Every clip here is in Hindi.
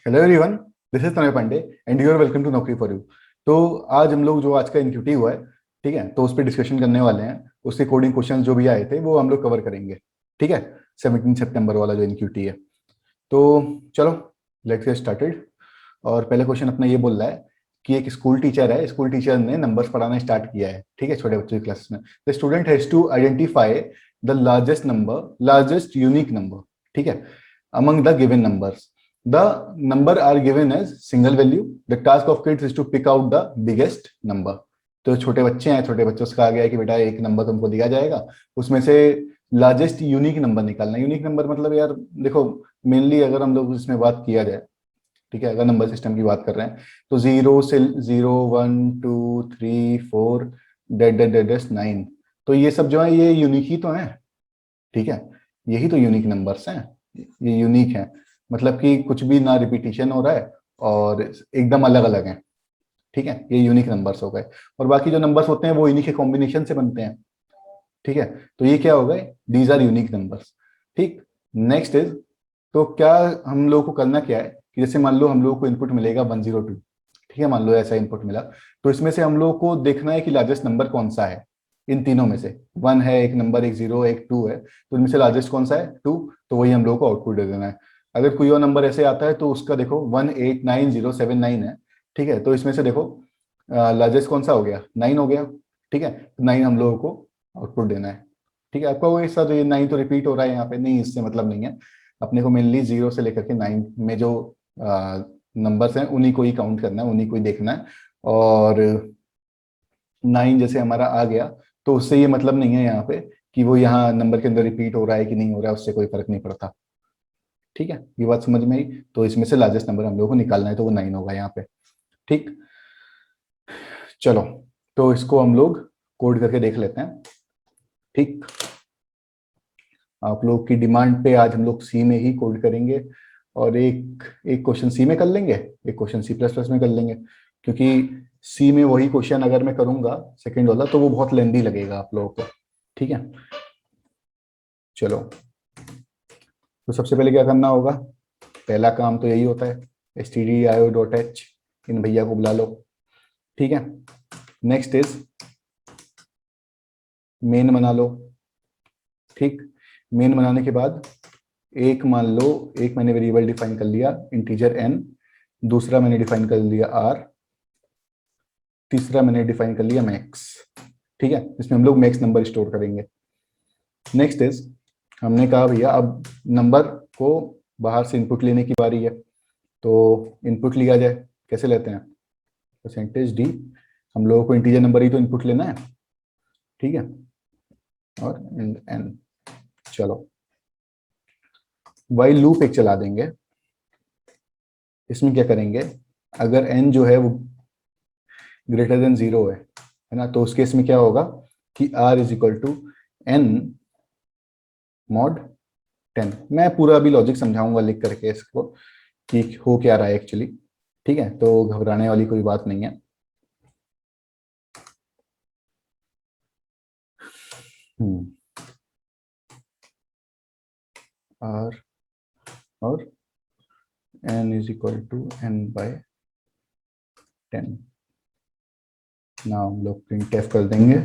Hello everyone, this is Tanay Pandey and you are welcome to Naukri for you. तो आज हम लोग जो आज का इनक्यूटी हुआ है, ठीक है, तो उस पर डिस्कशन करने वाले हैं। उसके कोडिंग क्वेश्चन जो भी आए थे वो हम लोग कवर करेंगे, ठीक है। 17 सितंबर वाला जो इनक्यूटी है। तो चलो, लेट्स गेट स्टार्टेड। और पहले क्वेश्चन अपना ये बोल रहा है कि एक स्कूल टीचर है, स्कूल टीचर ने नंबर्स पढ़ाना स्टार्ट किया है, ठीक है, छोटे बच्चों की क्लासेस में। The student has to identify the largest unique number, ठीक है, among the given numbers. The number are given as single value. The task of kids is to pick out the biggest number. तो छोटे बच्चे हैं, छोटे बच्चों से कहा गया है कि बेटा एक नंबर तुमको दिया जाएगा, उसमें से लार्जेस्ट यूनिक नंबर निकालना। यूनिक नंबर मतलब यार देखो, मेनली अगर हम लोग इसमें बात किया जाए, ठीक है, अगर नंबर सिस्टम की बात कर रहे हैं तो जीरो से 0 1 2 3 4 डेड डेड डेड 9, तो ये सब जो है ये यूनिक ही तो है, ठीक है। यही तो यूनिक नंबर्स हैं, ये यूनिक है। मतलब कि कुछ भी ना रिपीटिशन हो रहा है और एकदम अलग अलग हैं, ठीक है, ये यूनिक नंबर्स हो गए। और बाकी जो नंबर्स होते हैं वो इन्हीं के कॉम्बिनेशन से बनते हैं, ठीक है। तो ये क्या हो गए, दीज आर यूनिक नंबर्स, ठीक। नेक्स्ट इज, तो क्या हम लोग को करना क्या है कि जैसे मान लो हम लोग को इनपुट मिलेगा 102, ठीक है, मान लो ऐसा इनपुट मिला, तो इसमें से हम लोग को देखना है कि लार्जेस्ट नंबर कौन सा है। इन तीनों में से वन है एक नंबर, एक जीरो, एक टू है, तो इनमें से लार्जेस्ट कौन सा है, टू, तो वही हम लोग को आउटपुट दे देना है। अगर कोई और नंबर ऐसे आता है तो उसका देखो 1 8 9 0 7 9 है, ठीक है, तो इसमें से देखो लार्जेस्ट कौन सा हो गया, 9 हो गया, ठीक है, तो 9 हम लोगों को आउटपुट देना है, ठीक है। आपका वो हिस्सा तो ये 9 तो रिपीट हो रहा है यहाँ पे, नहीं इससे मतलब नहीं है। अपने को मेनली 0 से लेकर के 9 में जो नंबर्स हैं उन्हीं को ही काउंट करना है, उन्हीं को ही देखना है। और 9 जैसे हमारा आ गया तो उससे ये मतलब नहीं है यहाँ पे कि वो यहाँ नंबर के अंदर रिपीट हो रहा है कि नहीं हो रहा है, उससे कोई फर्क नहीं पड़ता, ठीक है। ये बात समझ में आई। तो इसमें से लार्जेस्ट नंबर हम लोग को निकालना है, तो वो 9 होगा यहाँ पे, ठीक। चलो, तो इसको हम लोग कोड करके देख लेते हैं, ठीक। आप लोग की डिमांड पे आज हम लोग सी में ही कोड करेंगे। और एक एक क्वेश्चन सी में कर लेंगे, एक क्वेश्चन सी प्लस प्लस में कर लेंगे, क्योंकि सी में वही क्वेश्चन अगर मैं करूंगा सेकंड वाला तो वो बहुत लेंदी लगेगा आप लोगों को, ठीक है। चलो, तो सबसे पहले क्या करना होगा, पहला काम तो यही होता है, stdio.h, इन भैया को बुला लो, ठीक है। नेक्स्ट इज मेन बना लो, ठीक। मेन बनाने के बाद एक मान लो, एक मैंने वेरिएबल डिफाइन कर लिया इंटीजर n, दूसरा मैंने डिफाइन कर लिया r, तीसरा मैंने डिफाइन कर लिया मैक्स, ठीक है। इसमें हम लोग मैक्स नंबर स्टोर करेंगे। नेक्स्ट इज, हमने कहा भैया अब नंबर को बाहर से इनपुट लेने की बारी है, तो इनपुट लिया जाए, कैसे लेते हैं, परसेंटेज डी, हम लोगों को इंटीजर नंबर ही तो इनपुट लेना है, ठीक है, और एन। चलो, वाइल लूप एक चला देंगे। इसमें क्या करेंगे, अगर एन जो है वो ग्रेटर देन 0 है ना, तो उस केस में क्या होगा कि R is equal to N mod 10। मैं पूरा अभी लॉजिक समझाऊंगा लिख करके इसको कि हो क्या रहा है एक्चुअली, ठीक है, तो घबराने वाली कोई बात नहीं है। आर और N is equal to N by 10। ना हम लोग प्रिंट टेफ कर देंगे,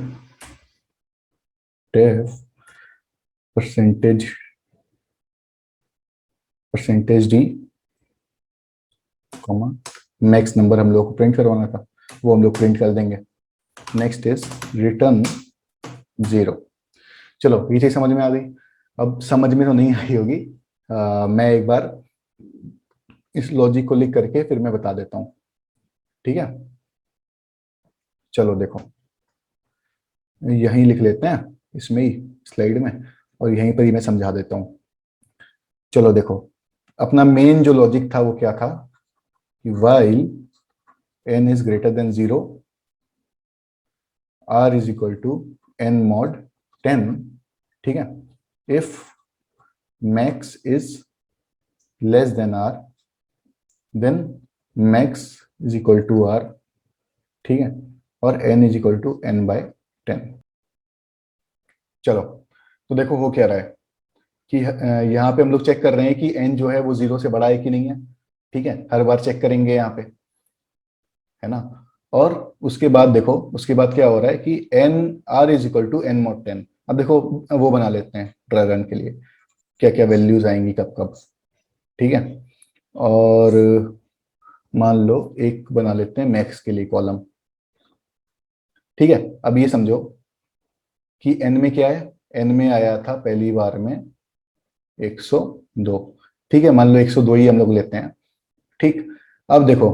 टेफ percentage percentage D comma max number हम लोग को प्रिंट करवाना था, वो हम लोग प्रिंट कर देंगे। Next is return 0। चलो, ये चीज समझ में आ गई। अब समझ में तो नहीं आई होगी, मैं एक बार इस लॉजिक को लिख करके फिर मैं बता देता हूँ, ठीक है। चलो देखो, यहीं लिख लेते हैं, इसमें ही स्लाइड में, और यहीं पर ही मैं समझा देता हूँ। चलो देखो, अपना मेन जो लॉजिक था वो क्या था कि while n is greater than 0, r is equal to n mod 10, ठीक है, if max is less than r, then max is equal to r, ठीक है, और n is equal to n by 10। चलो, तो देखो हो क्या रहा है कि यहाँ पे हम लोग चेक कर रहे हैं कि n जो है वो 0 से बड़ा है कि नहीं है, ठीक है, हर बार चेक करेंगे यहाँ पे, है ना। और उसके बाद देखो, उसके बाद क्या हो रहा है कि N R is equal to N mod 10। अब देखो वो बना लेते हैं ड्राई रन के लिए, क्या क्या वैल्यूज आएंगी कब कब। ठीक है, और मान लो एक बना लेते हैं मैक्स के लिए कॉलम। ठीक है, अब ये समझो कि एन में क्या है, एन में आया था पहली बार में 102। ठीक है, मान लो 102 ही हम लोग लेते हैं। ठीक, अब देखो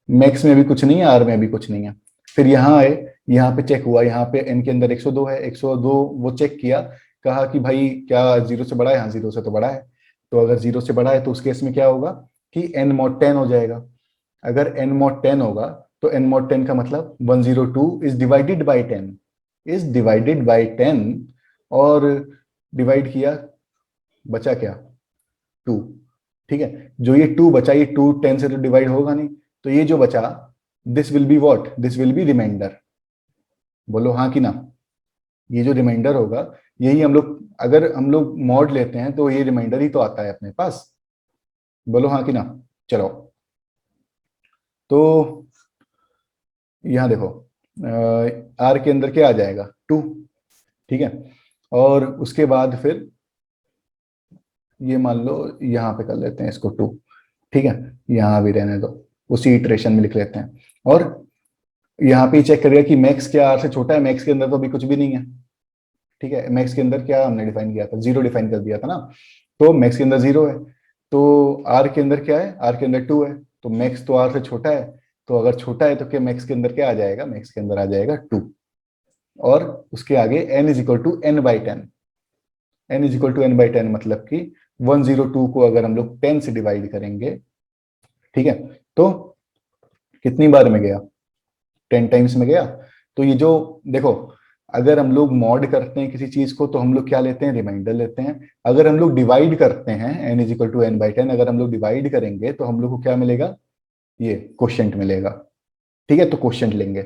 मैक्स में भी कुछ नहीं है, आर में भी कुछ नहीं है। फिर यहाँ आए, यहाँ पे चेक हुआ, यहाँ पे एन के अंदर 102 है, 102 वो चेक किया, कहा कि भाई क्या जीरो से बड़ा है, हाँ जीरो से तो बड़ा है। तो अगर जीरो से बड़ा है तो उस केस में क्या होगा कि एन मॉड 10 हो जाएगा। अगर एन मॉड 10 होगा तो एन मॉड 10 का मतलब 102 is divided by 10, is divided by 10, और डिवाइड किया, बचा क्या, 2। ठीक है, जो ये 2 बचा, ये 2 10 से तो डिवाइड होगा नहीं, तो ये जो बचा, this will be what, this will be remainder. बोलो हाँ कि ना। ये जो रिमाइंडर होगा, यही हम लोग, अगर हम लोग मॉड लेते हैं तो ये रिमाइंडर ही तो आता है अपने पास। बोलो हाँ कि ना। चलो, तो यहाँ देखो, आर के अंदर क्या आ जाएगा, 2। ठीक है, और उसके बाद फिर ये मान लो यहाँ पे कर लेते हैं इसको 2। ठीक है, यहाँ भी रहने दो, उसी इटरेशन में लिख लेते हैं। और यहाँ पे चेक करिएगा कि मैक्स क्या आर से छोटा है, मैक्स के अंदर तो अभी कुछ भी नहीं है। ठीक है, मैक्स के अंदर क्या हमने डिफाइन किया था, जीरो डिफाइन कर दिया था ना। तो मैक्स के अंदर जीरो है, तो आर के अंदर क्या है, आर के अंदर 2 है, तो मैक्स तो आर से छोटा है। तो अगर छोटा है तो क्या मैक्स के अंदर क्या आ जाएगा, मैक्स के अंदर आ जाएगा 2। और उसके आगे N is equal to N by 10, N is equal to N by 10 मतलब कि 102 को अगर हम लोग 10 से डिवाइड करेंगे, ठीक है, तो कितनी बार में गया, 10 टाइम्स में गया। तो ये जो देखो, अगर हम लोग मॉड करते हैं किसी चीज को तो हम लोग क्या लेते हैं, रिमाइंडर लेते हैं। अगर हम लोग डिवाइड करते हैं, N is equal to N by 10, अगर हम लोग डिवाइड करेंगे तो हम लोग को क्या मिलेगा, ये क्वोशिएंट मिलेगा। ठीक है, तो क्वोशिएंट लेंगे।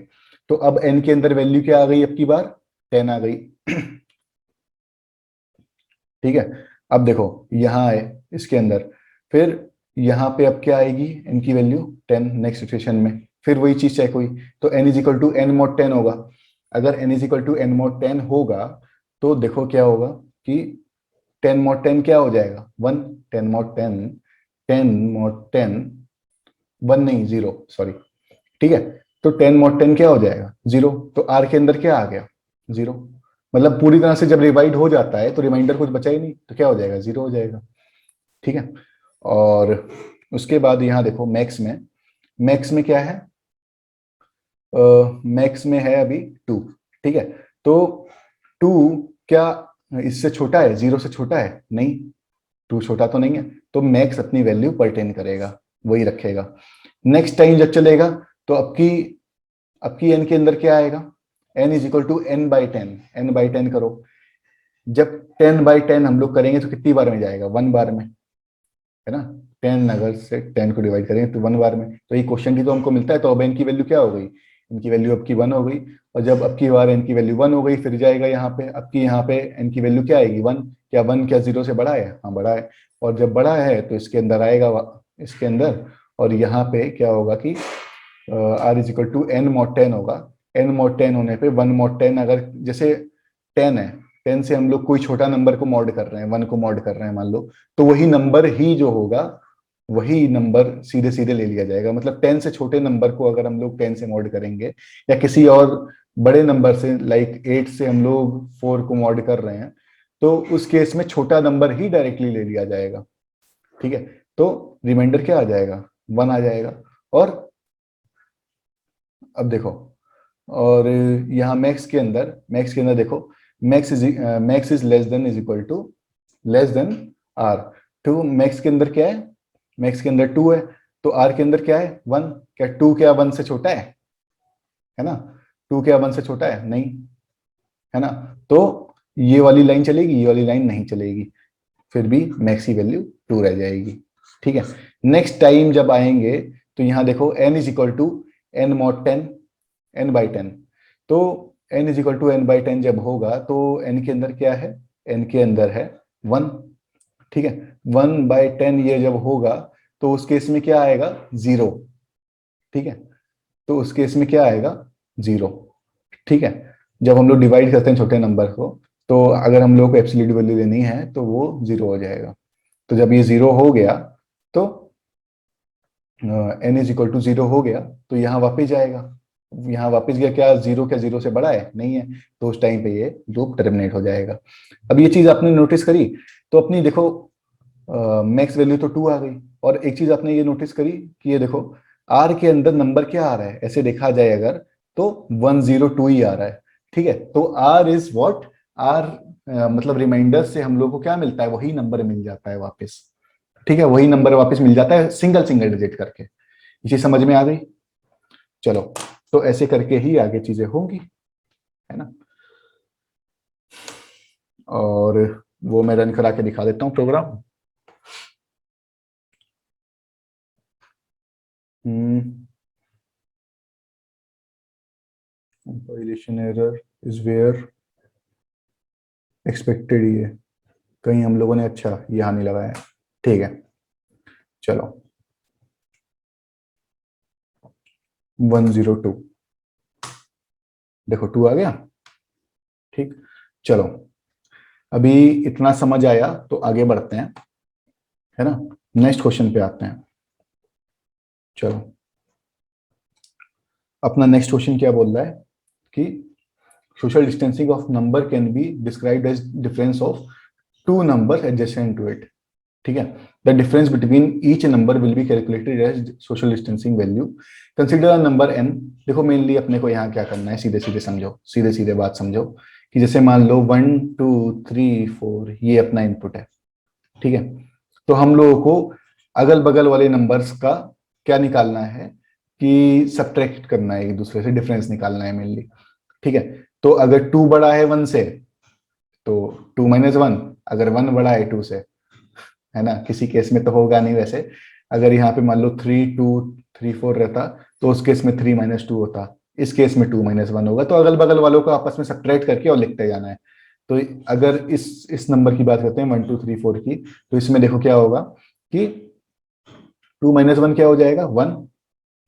तो अब एन के अंदर वैल्यू क्या आ गई, अब की बार 10 आ गई। ठीक है, अब देखो यहाँ है इसके अंदर, फिर यहाँ पे अब क्या आएगी, एन की वैल्यू 10 नेक्स्ट इक्वेशन में, फिर वही चीज चेक हुई, तो N is equal to N mod 10 होगा। अगर N is equal to N mod 10 होगा तो देखो क्या होगा कि 10 मोड 10 क्या हो जाएगा, 1, 10 मोड 10, 10 मोड 10, 1 नहीं 0, सॉरी। ठीक है, तो 10 मोड 10 क्या हो जाएगा, 0। तो आर के अंदर क्या आ गया, 0। मतलब पूरी तरह से जब डिवाइड हो जाता है तो रिमाइंडर कुछ बचा ही नहीं, तो क्या हो जाएगा, 0 हो जाएगा। ठीक है, और उसके बाद यहाँ देखो मैक्स में, मैक्स में क्या है, मैक्स में है अभी 2। ठीक है, तो 2 क्या इससे छोटा है, 0 से छोटा है, नहीं, 2 छोटा तो नहीं है। तो मैक्स अपनी वैल्यू परटेन करेगा, वही रखेगा। नेक्स्ट टाइम जब चलेगा तो अब की एन के अंदर क्या आएगा, N is equal to N by 10, N by 10 करो। जब 10 बाई 10 हम लोग करेंगे तो कितनी बार में जाएगा, 1 बार में, है ना। 10 अगर से 10 को डिवाइड करेंगे तो 1 बार में, तो ये क्वेश्चन ही तो हमको मिलता है। तो अब एन की वैल्यू क्या हो गई, इनकी वैल्यू अब की 1 हो गई। और जब अब की बार एन की वैल्यू 1 हो गई, फिर जाएगा यहाँ पे, अब की यहाँ पे एन की वैल्यू क्या आएगी, 1। क्या 1 क्या 0 से बड़ा है, हाँ बड़ा है। और जब बड़ा है तो इसके अंदर आएगा, इसके अंदर। और यहाँ पे क्या होगा कि R is equal to N mod 10 होगा। एन मॉड 10 होने पे 1 मॉड 10, अगर जैसे 10 है, 10 से हम लोग कोई छोटा नंबर को मॉड कर रहे हैं, 1 को मॉड कर रहे हैं मान लो, तो वही नंबर ही जो होगा, वही नंबर सीधे सीधे ले लिया जाएगा। मतलब 10 से छोटे नंबर को अगर हम लोग 10 से मॉड करेंगे, या किसी और बड़े नंबर से लाइक 8 से हम लोग 4 को मॉड कर रहे हैं, तो उस केस में छोटा नंबर ही डायरेक्टली ले लिया जाएगा। ठीक है, तो रिमाइंडर क्या आ जाएगा, 1 आ जाएगा। और अब देखो, और यहाँ मैक्स के अंदर देखो, max is less than is equal to less than R. तो मैक्स के अंदर क्या है, मैक्स के अंदर 2 है, तो आर के अंदर क्या है, 1। क्या 2 क्या 1 से छोटा है ना, 2 क्या 1 से छोटा है, नहीं, है ना। तो ये वाली लाइन चलेगी, ये वाली लाइन नहीं चलेगी, फिर भी मैक्स की वैल्यू 2 रह जाएगी। ठीक है, नेक्स्ट टाइम जब आएंगे तो यहाँ देखो N is equal to N mod 10, N by 10। तो N is equal to N by 10 जब होगा तो एन के अंदर क्या है, एन के अंदर है 1। ठीक है, 1 बाई 10 ये जब होगा तो उस केस में क्या आएगा, 0। ठीक है, तो उस केस में क्या आएगा, 0। ठीक है, जब हम लोग डिवाइड करते हैं छोटे नंबर को, तो अगर हम लोग को एब्सोल्यूट वैल्यू लेनी है तो वो 0 हो जाएगा। तो जब ये 0 हो गया तो n इज इक्वल टू 0 हो गया, तो यहाँ वापस जाएगा। यहाँ वापस गया, क्या 0 क्या 0 से बड़ा है, नहीं है, तो उस टाइम पे ये लूप टर्मिनेट हो जाएगा। अब ये चीज आपने नोटिस करी, तो अपनी देखो मैक्स वैल्यू तो 2 आ गई। और एक चीज आपने ये नोटिस करी कि ये देखो r के अंदर नंबर क्या आ रहा है, ऐसे देखा जाए अगर, तो 102 ही आ रहा है। ठीक है, तो r इज व्हाट, r मतलब रिमाइंडर से हम लोग को क्या मिलता है, वही नंबर मिल जाता है वापस। ठीक है, वही नंबर वापस मिल जाता है सिंगल सिंगल डिजिट करके। ये चीज समझ में आ गई? चलो, तो ऐसे करके ही आगे चीजें होंगी, है ना। और वो मैं रन करा के दिखा देता हूँ program. Compilation error is where expected, ये कहीं हम लोगों ने अच्छा यहाँ नहीं लगाया। ठीक है, चलो 102, देखो 2 आ गया। ठीक, चलो अभी इतना समझ आया तो आगे बढ़ते हैं, है ना। नेक्स्ट क्वेश्चन पे आते हैं। चलो, अपना नेक्स्ट क्वेश्चन क्या बोल रहा है कि social distancing of number can be described as difference of two numbers adjacent to it। ठीक है, the difference between each number will be calculated as social distancing value। consider a number n। देखो मेनली अपने को यहाँ क्या करना है, सीधे सीधे समझो, सीधे सीधे बात समझो कि जैसे मान लो 1 2 3 4 ये अपना इनपुट है। ठीक है, तो हम लोगों को अगल बगल वाले नंबर्स का क्या निकालना है, कि सब्ट्रैक्ट करना है, एक दूसरे से डिफरेंस निकालना है मेनली। ठीक है, तो अगर 2 बड़ा है 1 से तो 2 माइनस 1, अगर 1 बड़ा है 2 से, है ना, किसी केस में तो होगा नहीं वैसे। अगर यहाँ पे मान लो 3 2 3 4 रहता तो उस केस में 3 माइनस 2 होता, इस केस में 2 माइनस 1 होगा। तो अगल बगल वालों को आपस में सब्ट्रैक्ट करके और लिखते जाना है। तो अगर इस नंबर की बात करते हैं 1 2 3 4 की, तो इसमें देखो क्या होगा कि 2 माइनस 1 क्या हो जाएगा, 1।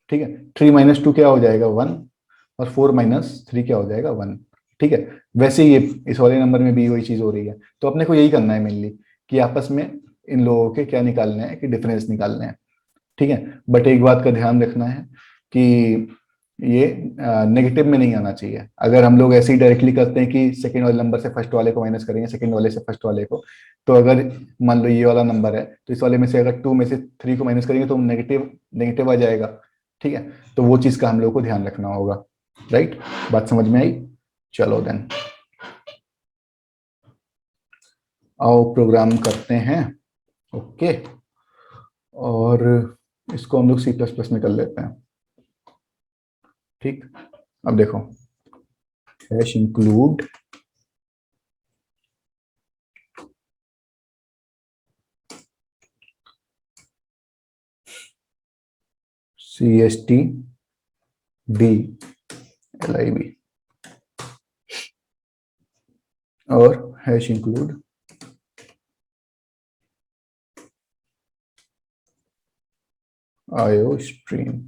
ठीक है, 3 माइनस 2 क्या हो जाएगा, 1। और 4 माइनस 3 क्या हो जाएगा, 1। ठीक है, वैसे ही ये इस वाले नंबर में भी वही चीज हो रही है। तो अपने को यही करना है मेनली, कि आपस में इन लोगों के क्या निकालने हैं, कि डिफरेंस निकालने हैं। ठीक है, बट एक बात का ध्यान रखना है कि ये नेगेटिव में नहीं आना चाहिए। अगर हम लोग ऐसे ही डायरेक्टली करते हैं कि सेकंड वाले नंबर से फर्स्ट वाले को माइनस करेंगे, सेकंड वाले से फर्स्ट वाले को, तो अगर मान लो ये वाला नंबर है, तो इस वाले में से अगर 2 में से 3 को माइनस करेंगे तो नेगेटिव नेगेटिव आ जाएगा। ठीक है, तो वो चीज का हम लोग को ध्यान रखना होगा। राइट, बात समझ में आई? चलो देन आओ प्रोग्राम करते हैं। ओके, और इसको हम लोग सी प्लस प्लस में कर लेते हैं। ठीक, अब देखो हैश इंक्लूड CSTDLIB और हैश इंक्लूड IO स्ट्रीम।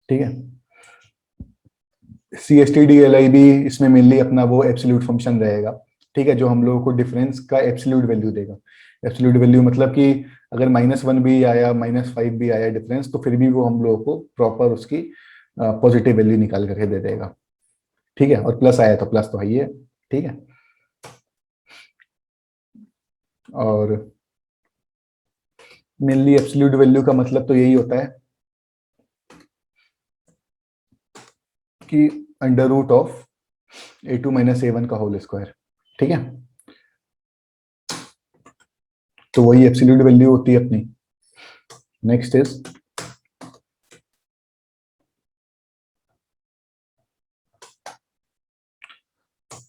ठीक है, CSTDLIB इसमें मेनली अपना वो एब्सोल्यूट फंक्शन रहेगा। ठीक है, जो हम लोगों को डिफरेंस का एब्सोल्यूट वैल्यू देगा। एब्सोल्यूट वैल्यू मतलब कि अगर -1 भी आया -5 भी आया डिफरेंस, तो फिर भी वो हम लोगों को प्रॉपर उसकी पॉजिटिव वैल्यू निकाल करके दे देगा। ठीक है, और प्लस आया तो प्लस तो है ही है। ठीक है, और मेनली एब्सोल्यूट वैल्यू का मतलब तो यही होता है कि under root of A2 minus A1 का होल स्क्वायर। ठीक है, तो वही एब्सोल्यूट वैल्यू होती है अपनी। नेक्स्ट इज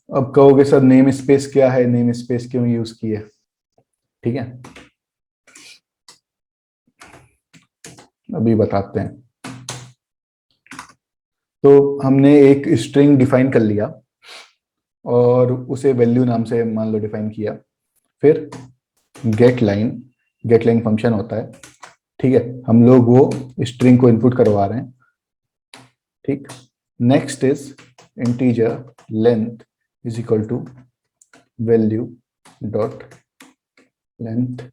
अब कहोगे सर नेम स्पेस क्या है, नेम स्पेस क्यों यूज किए। ठीक है, अभी बताते हैं। तो हमने एक स्ट्रिंग डिफाइन कर लिया और उसे वैल्यू नाम से मान लो डिफाइन किया। फिर गेट लाइन फंक्शन होता है। ठीक है, हम लोग वो स्ट्रिंग को इनपुट करवा रहे हैं। ठीक, next is integer length is equal to value dot length.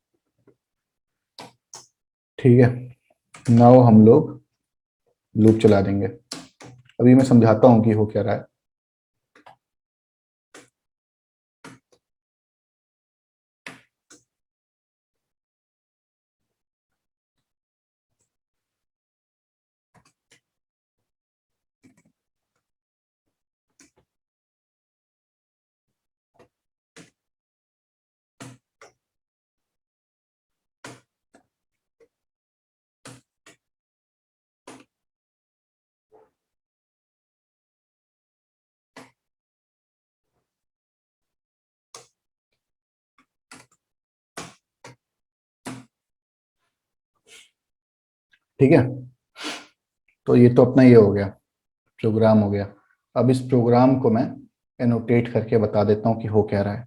ठीक है, नाउ हम लोग लूप चला देंगे। अभी मैं समझाता हूं कि हो क्या रहा है। ठीक है, तो ये तो अपना ये हो गया, प्रोग्राम हो गया। अब इस प्रोग्राम को मैं एनोटेट करके बता देता हूँ कि हो क्या रहा है।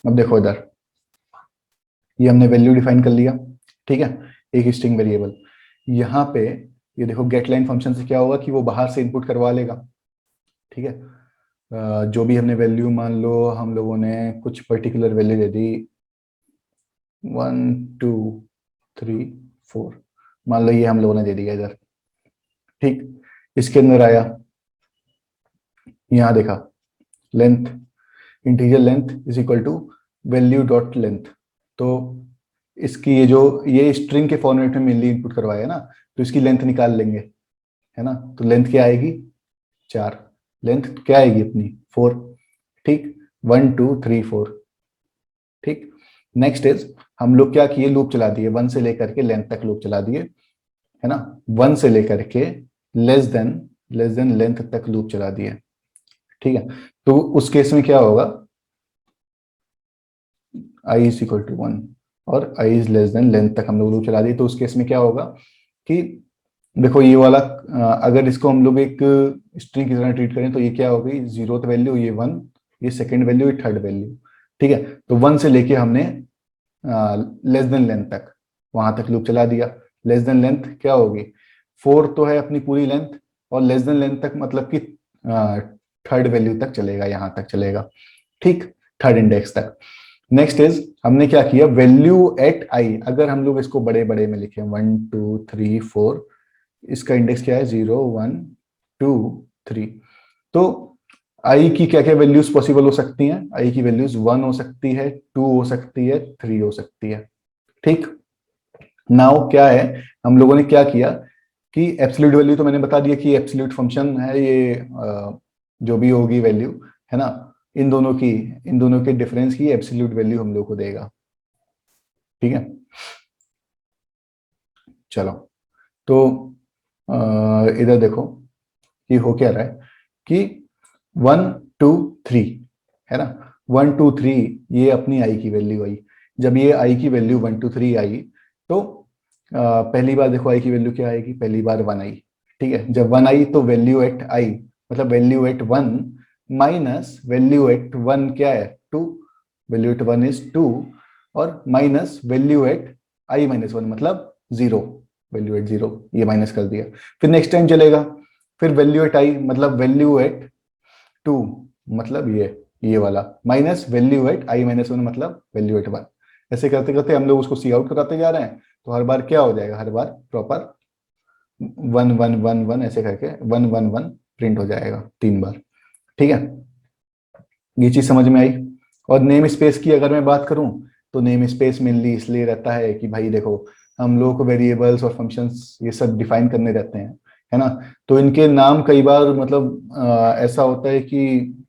अब देखो इधर, ये हमने वैल्यू डिफाइन कर लिया। ठीक है, एक स्ट्रिंग वेरिएबल। यहाँ पे ये देखो गेट लाइन फंक्शन से क्या होगा कि वो बाहर से इनपुट करवा लेगा। ठीक है, जो भी हमने वैल्यू, मान लो हम लोगों ने कुछ पर्टिकुलर वैल्यू दे दी 1 2 3 4, मान लो ये हम लोगों ने दे दिया इधर। ठीक, इसके अंदर आया, यहाँ देखा length, integer length is equal to value dot length. तो इसकी ये स्ट्रिंग के फॉर्मेट में मेनली इनपुट करवाया है ना, तो इसकी लेंथ निकाल लेंगे, है ना। तो लेंथ क्या आएगी 4, लेंथ क्या आएगी अपनी 4। ठीक, 1 2 3 4। ठीक, नेक्स्ट इज हम लोग क्या किए, लूप चला दिए 1 से लेकर के लेंथ तक लूप चला दिए, है ना। 1 से लेकर के लेस देन लेंथ तक लूप चला दिए। ठीक है, तो उस केस में क्या होगा, i इज इक्वल टू 1 और i is less then length तक हम लोग लूप चला दिए। तो उस केस में क्या होगा कि देखो ये वाला, अगर इसको हम लोग एक स्ट्रिंग की तरह ट्रीट करें तो ये क्या होगी, जीरोथ वैल्यू ये 1, ये सेकंड वैल्यू, ये थर्ड वैल्यू। ठीक है, तो 1 से लेके हमने लेस देन लेंथ तक वहां तक लूप चला दिया। लेस देन लेंथ क्या होगी, 4 तो है अपनी पूरी लेंथ, और लेस देन लेंथ तक मतलब कि थर्ड वैल्यू तक चलेगा, यहां तक चलेगा। ठीक, थर्ड इंडेक्स तक। नेक्स्ट इज हमने क्या किया, वैल्यू एट आई, अगर हम लोग इसको बड़े बड़े में लिखे 1 2 3 4, इसका इंडेक्स क्या है 0 1 2 3। तो आई की क्या क्या वैल्यूज पॉसिबल हो सकती हैं, आई की वैल्यूज 1 हो सकती है, 2 हो सकती है, 3 हो सकती है। ठीक, नाउ क्या है, हम लोगों ने क्या किया कि एब्सोल्यूट वैल्यू तो मैंने बता दिया कि एब्सोल्यूट फंक्शन है ये, जो भी होगी वैल्यू, है ना, इन दोनों के डिफरेंस की एब्सोल्यूट वैल्यू हम लोग को देगा। ठीक है, चलो, तो इधर देखो कि हो क्या रहा है कि 1 2 3, है ना, 1 2 3 ये अपनी आई की वैल्यू आई। जब ये आई की वैल्यू 1 2 3 आई, तो पहली बार देखो आई की वैल्यू क्या आएगी, पहली बार 1 आई। ठीक है, जब 1 आई तो वैल्यू एट आई, मतलब value at 1 minus value at 1 क्या है 2, वैल्यू एट 1 इज 2, और minus value at I minus 1 मतलब 0, वैल्यू एट 0 ये माइनस कर दिया। फिर नेक्स्ट टाइम चलेगा, फिर वैल्यू एट आई मतलब वैल्यू एट 2, मतलब ये वाला, minus value at I minus 1 मतलब वैल्यू एट 1। ऐसे करते करते हम लोग उसको सी आउट कराते जा रहे हैं, तो हर बार क्या हो जाएगा, हर बार प्रॉपर 1 1 1 1 ऐसे करके 1 1 1 प्रिंट हो जाएगा 3 बार। ठीक है, ये चीज समझ में आई। और नेम स्पेस की अगर मैं बात करूं, तो नेम स्पेस मेनली इसलिए रहता है कि भाई देखो, हम लोग को वेरिएबल्स और फंक्शंस ये सब डिफाइन करने रहते हैं, है ना। तो इनके नाम कई बार मतलब ऐसा होता है कि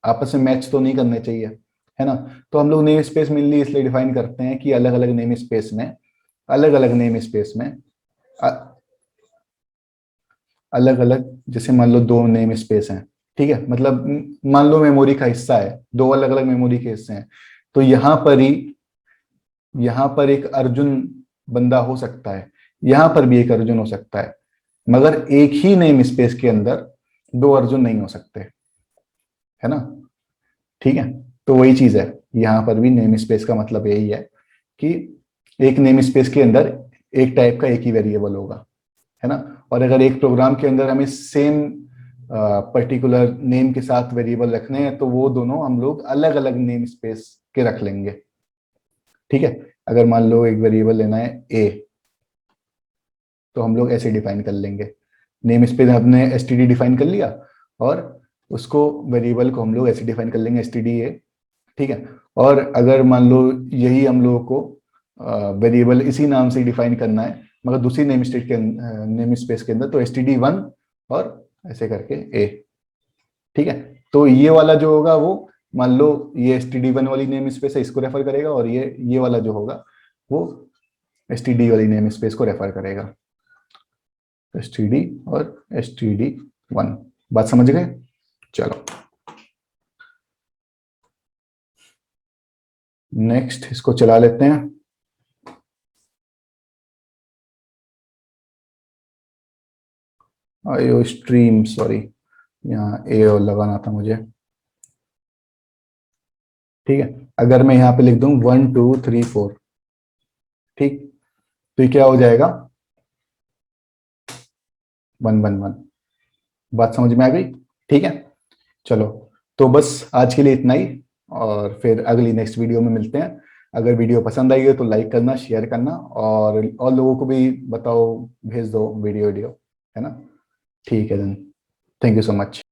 आपस में मैच तो नहीं करने चाहिए, है ना। तो हम लोग नेम स्पेस मेनली इसलिए डिफाइन करते हैं कि अलग अलग नेम स्पेस में अलग अलग, जैसे मान लो दो नेम स्पेस हैं, ठीक है, मतलब मान लो मेमोरी का हिस्सा है, दो अलग अलग मेमोरी के हिस्से हैं, तो यहाँ पर एक अर्जुन बंदा हो सकता है, यहाँ पर भी एक अर्जुन हो सकता है, मगर एक ही नेम स्पेस के अंदर दो अर्जुन नहीं हो सकते, है ना। ठीक है, तो वही चीज है, यहाँ पर भी नेम स्पेस का मतलब यही है कि एक नेम स्पेस के अंदर एक टाइप का एक ही वेरिएबल होगा, है ना। और अगर एक प्रोग्राम के अंदर हमें सेम पर्टिकुलर नेम के साथ वेरिएबल रखने हैं तो वो दोनों हम लोग अलग अलग नेम स्पेस के रख लेंगे, ठीक है। अगर मान लो एक वेरिएबल लेना है ए, तो हम लोग ऐसे डिफाइन कर लेंगे, नेम स्पेस हमने std डिफाइन कर लिया और उसको वेरिएबल को हम लोग ऐसे डिफाइन कर लेंगे std a, ठीक है। और अगर मान लो यही हम लोगों को वेरिएबल इसी नाम से डिफाइन करना है मगर दूसरी नेम स्पेस के अंदर, तो std1 और ऐसे करके a, ठीक है। तो ये वाला जो होगा वो, मान लो ये std1 वाली नेम स्पेस है, इसको रेफर करेगा, और ये वाला जो होगा वो std वाली नेम स्पेस को रेफर करेगा, std और std1। बात समझ गए? चलो नेक्स्ट इसको चला लेते हैं। आयो स्ट्रीम, सॉरी, यहाँ ए और लगाना था मुझे, ठीक है। अगर मैं यहाँ पे लिख दूं 1 2 3 4, ठीक, तो ये क्या हो जाएगा, 1 1 1। बात समझ में आ गई? ठीक है, चलो। तो बस आज के लिए इतना ही, और फिर अगली नेक्स्ट वीडियो में मिलते हैं। अगर वीडियो पसंद आई हो तो लाइक करना, शेयर करना, और लोगों को भी बताओ, भेज दो वीडियो है ना। ठीक है then, thank you so much.